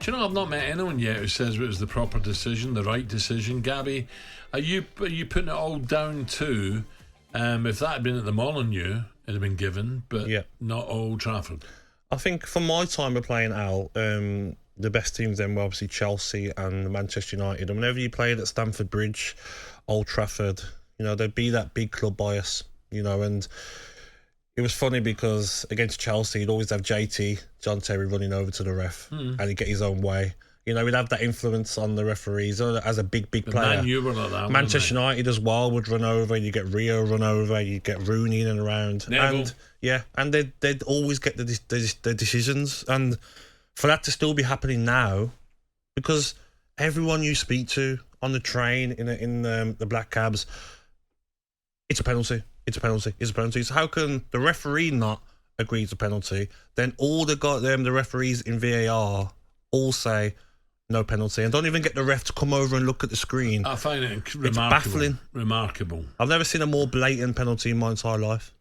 Do you know, I've not met anyone yet who says it was the proper decision, the right decision. Gabby, are you putting it all down to if that had been at the Molineux, it'd have been given, but not Old Trafford? I think for my time of playing out, the best teams then were obviously Chelsea and Manchester United. And whenever you played at Stamford Bridge, Old Trafford, you know, there'd be that big club bias, you know, and it was funny because against Chelsea, he'd always have JT, John Terry, running over to the ref and he'd get his own way. You know, he'd have that influence on the referees as a big player. Man, you were like that, Manchester United as well would run over. You get Rio run over. You get Rooney in and around. Neville. And they'd always get the decisions. And for that to still be happening now, because everyone you speak to on the train in the black cabs, it's a penalty. It's a penalty. It's a penalty. So how can the referee not agree it's a penalty? Then all the referees in VAR all say no penalty and don't even get the ref to come over and look at the screen. I find it It's baffling. Remarkable. I've never seen a more blatant penalty in my entire life.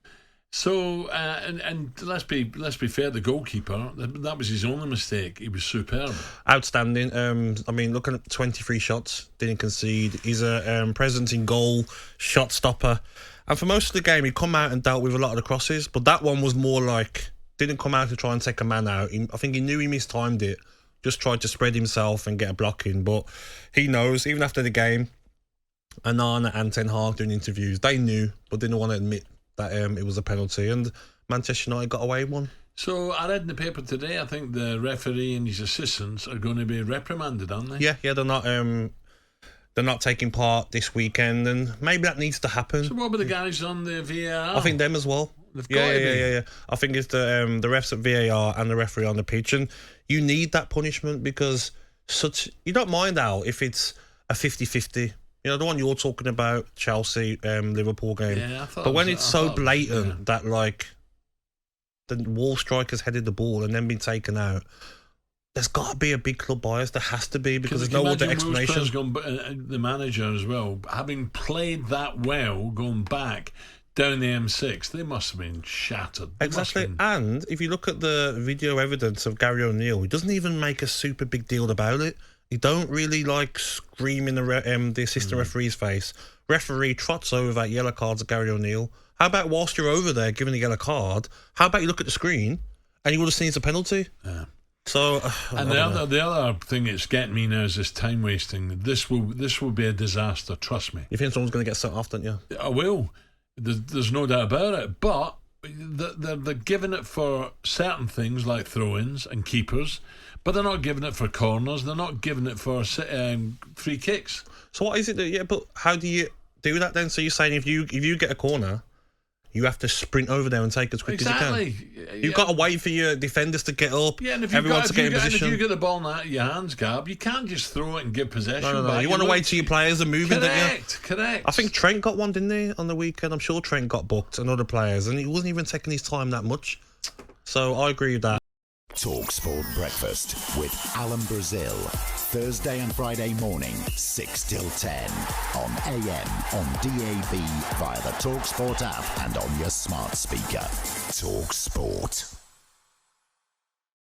So, and let's be fair, the goalkeeper, that was his only mistake. He was superb. Outstanding. I mean, looking at 23 shots, didn't concede. He's a presence in goal, shot stopper. And for most of the game, he come out and dealt with a lot of the crosses. But that one was more like, didn't come out to try and take a man out. I think he knew he mistimed it. Just tried to spread himself and get a block in. But he knows, even after the game, Anana and Ten Hag doing interviews, they knew, but didn't want to admit that it was a penalty. And Manchester United got away with one. So I read in the paper today, I think the referee and his assistants are going to be reprimanded, aren't they? Yeah, they're not taking part this weekend, and maybe that needs to happen. So what about the guys on the VAR? I think them as well. They've got to be. Yeah. I think it's the refs at VAR and the referee on the pitch, and you need that punishment because you don't mind Al if it's a 50-50. You know, the one you're talking about, Chelsea, Liverpool game. Yeah, but when it's so blatant that like the wall striker's headed the ball and then been taken out, there's got to be a big club bias. There has to be, because there's no other explanation. The manager as well, having played that well, going back down the M6, they must have been shattered. Exactly. And if you look at the video evidence of Gary O'Neill, he doesn't even make a super big deal about it. He don't really like scream in the assistant referee's face. Referee trots over yellow cards at Gary O'Neill. How about whilst you're over there giving a yellow card, how about you look at the screen and you would have seen it's a penalty? Yeah. So, and the other thing that's getting me now is this time wasting. This will be a disaster. Trust me. You think someone's going to get sent off, don't you? I will. There's no doubt about it. But they're giving it for certain things like throw-ins and keepers, but they're not giving it for corners. They're not giving it for free kicks. So what is it? But how do you do that then? So you're saying if you get a corner, you have to sprint over there and take as quick as you can. You've got to wait for your defenders to get up, everyone to get in position. And if you get the ball out of your hands, Gab, you can't just throw it and give possession. No. You want to wait till your players are moving, don't you? Correct. I think Trent got one, didn't he, on the weekend? I'm sure Trent got booked and other players, and he wasn't even taking his time that much. So I agree with that. talkSPORT Breakfast with Alan Brazil. Thursday and Friday morning, 6 till 10. On AM, on DAB, via the talkSPORT app and on your smart speaker. talkSPORT.